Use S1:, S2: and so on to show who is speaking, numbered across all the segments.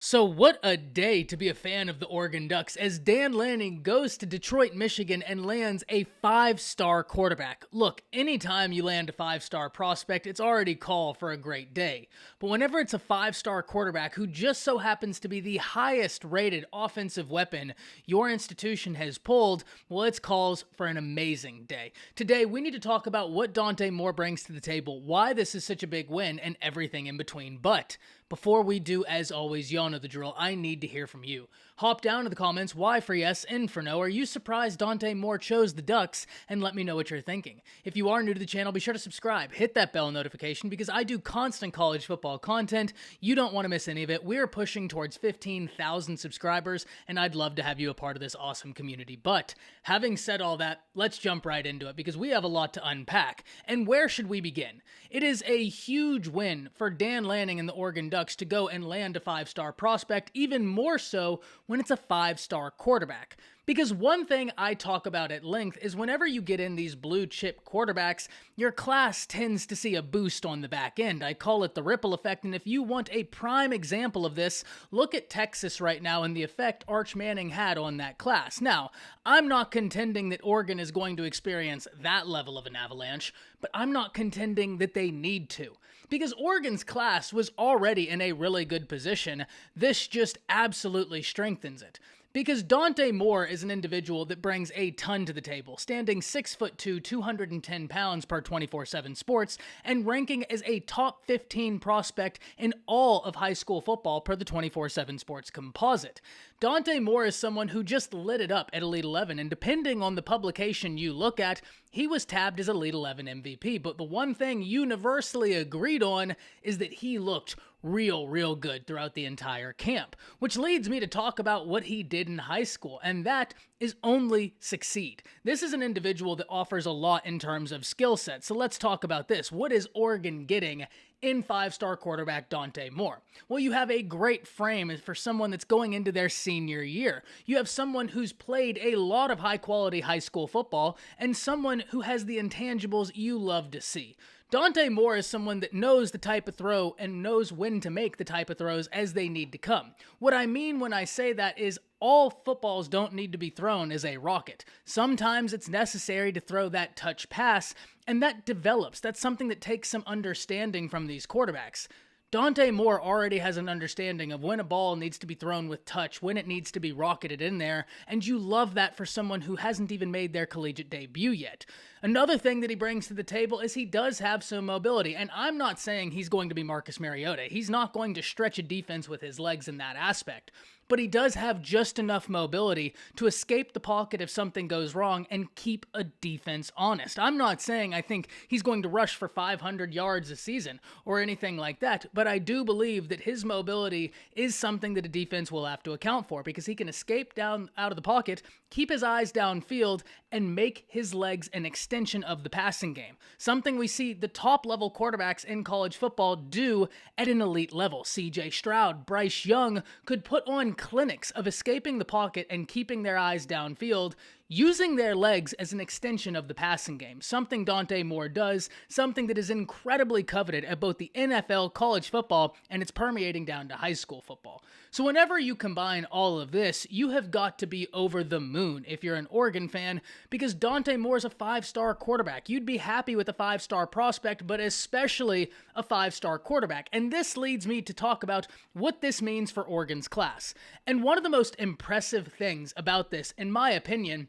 S1: So what a day to be a fan of the Oregon Ducks as Dan Lanning goes to Detroit, Michigan and lands a five-star quarterback. Look, anytime you land a five-star prospect, it's already call for a great day. But whenever it's a five-star quarterback who just so happens to be the highest rated offensive weapon your institution has pulled, well, it's calls for an amazing day. Today, we need to talk about what Dante Moore brings to the table, why this is such a big win, and everything in between. But before we do, as always, y'all know the drill. I need to hear from you. Hop down to the comments, Y for yes, N for no. Are you surprised Dante Moore chose the Ducks? And let me know what you're thinking. If you are new to the channel, be sure to subscribe. Hit that bell notification because I do constant college football content. You don't want to miss any of it. We're pushing towards 15,000 subscribers, and I'd love to have you a part of this awesome community. But having said all that, let's jump right into it because we have a lot to unpack. And where should we begin? It is a huge win for Dan Lanning and the Oregon Ducks to go and land a five-star prospect, even more so when it's a five-star quarterback. Because one thing I talk about at length is whenever you get in these blue chip quarterbacks, your class tends to see a boost on the back end. I call it the ripple effect, and if you want a prime example of this, look at Texas right now and the effect Arch Manning had on that class. Now, I'm not contending that Oregon is going to experience that level of an avalanche, but I'm not contending that they need to. Because Oregon's class was already in a really good position, this just absolutely strengthens it. Because Dante Moore is an individual that brings a ton to the table, standing 6'2", 210 pounds per 24/7 Sports, and ranking as a top 15 prospect in all of high school football per the 24/7 Sports composite. Dante Moore is someone who just lit it up at Elite 11, and depending on the publication you look at, he was tabbed as Elite 11 MVP, but the one thing universally agreed on is that he looked real good throughout the entire camp, which leads me to talk about what he did in high school, and that is only succeed. This is an individual that offers a lot in terms of skill set, so let's talk about this. What is Oregon getting in five-star quarterback Dante Moore? Well, you have a great frame for someone that's going into their senior year. You have someone who's played a lot of high-quality high school football and someone who has the intangibles you love to see. Dante Moore is someone that knows the type of throw and knows when to make the type of throws as they need to come. What I mean when I say that is all footballs don't need to be thrown as a rocket. Sometimes it's necessary to throw that touch pass, and that develops. That's something that takes some understanding from these quarterbacks. Dante Moore already has an understanding of when a ball needs to be thrown with touch, when it needs to be rocketed in there, and you love that for someone who hasn't even made their collegiate debut yet. Another thing that he brings to the table is he does have some mobility, and I'm not saying he's going to be Marcus Mariota. He's not going to stretch a defense with his legs in that aspect. But he does have just enough mobility to escape the pocket if something goes wrong and keep a defense honest. I'm not saying I think he's going to rush for 500 yards a season or anything like that, but I do believe that his mobility is something that a defense will have to account for because he can escape down out of the pocket, keep his eyes downfield, and make his legs an extension of the passing game. Something we see the top-level quarterbacks in college football do at an elite level. C.J. Stroud, Bryce Young could put on clinics of escaping the pocket and keeping their eyes downfield, using their legs as an extension of the passing game, something Dante Moore does, something that is incredibly coveted at both the NFL, college football, and it's permeating down to high school football. So whenever you combine all of this, you have got to be over the moon if you're an Oregon fan, because Dante Moore is a five-star quarterback. You'd be happy with a five-star prospect, but especially a five-star quarterback. And this leads me to talk about what this means for Oregon's class. And one of the most impressive things about this, in my opinion,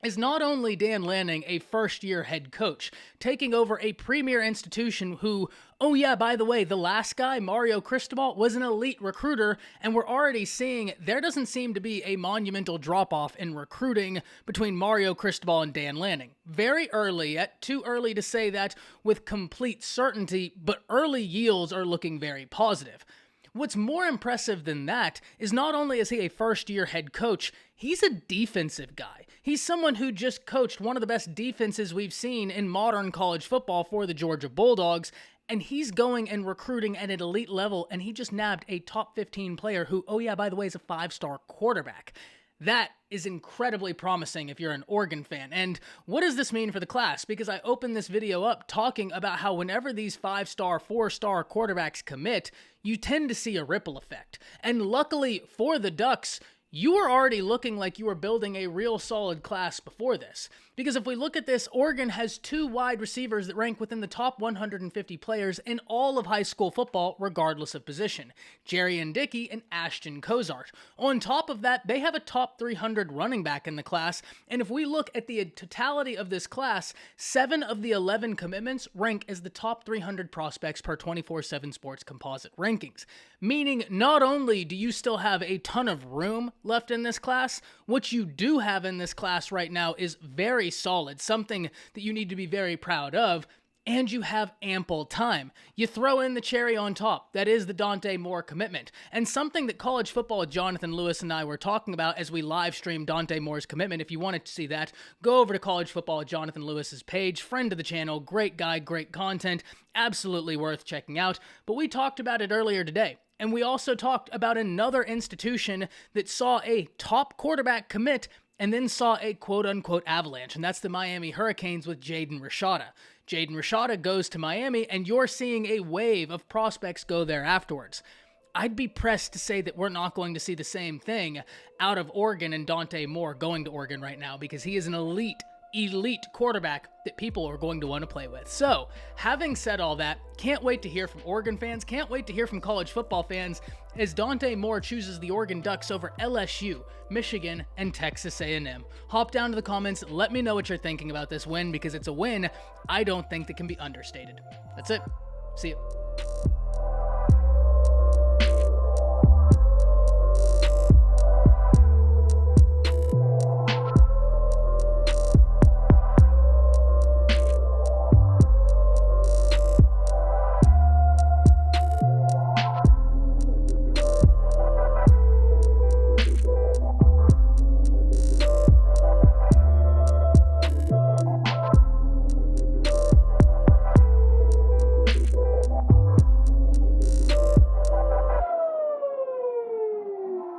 S1: is not only Dan Lanning a first-year head coach, taking over a premier institution who, oh yeah, by the way, the last guy, Mario Cristobal, was an elite recruiter, and we're already seeing there doesn't seem to be a monumental drop-off in recruiting between Mario Cristobal and Dan Lanning. Very early, yet too early to say that with complete certainty, but early yields are looking very positive. What's more impressive than that is not only is he a first-year head coach, he's a defensive guy. He's someone who just coached one of the best defenses we've seen in modern college football for the Georgia Bulldogs, and he's going and recruiting at an elite level, and he just nabbed a top 15 player who, oh yeah, by the way, is a five-star quarterback. That is incredibly promising if you're an Oregon fan. And what does this mean for the class? Because I opened this video up talking about how whenever these 5-star, 4-star quarterbacks commit, you tend to see a ripple effect. And luckily for the Ducks, you were already looking like you were building a real solid class before this. Because if we look at this, Oregon has 2 wide receivers that rank within the top 150 players in all of high school football, regardless of position. Jerry and Dickey and Ashton Cozart. On top of that, they have a top 300 running back in the class, and if we look at the totality of this class, 7 of the 11 commitments rank as the top 300 prospects per 24/7 Sports composite rankings. Meaning, not only do you still have a ton of room left in this class, what you do have in this class right now is very solid, something that you need to be very proud of, and you have ample time. You throw in the cherry on top, that is the Dante Moore commitment, and something that College Football with Jonathan Lewis and I were talking about as we live streamed Dante Moore's commitment. If you wanted to see that, go over to College Football with Jonathan Lewis's page, friend of the channel, great guy, great content, absolutely worth checking out, but we talked about it earlier today. And we also talked about another institution that saw a top quarterback commit and then saw a quote-unquote avalanche, and that's the Miami Hurricanes with Jaden Rashada. Jaden Rashada goes to Miami, and you're seeing a wave of prospects go there afterwards. I'd be pressed to say that we're not going to see the same thing out of Oregon and Dante Moore going to Oregon right now, because he is an elite quarterback that people are going to want to play with. So, having said all that, can't wait to hear from Oregon fans, can't wait to hear from college football fans as Dante Moore chooses the Oregon Ducks over LSU, Michigan, and Texas A&M. Hop down to the comments, let me know what you're thinking about this win, because it's a win I don't think that can be understated. That's it. See you.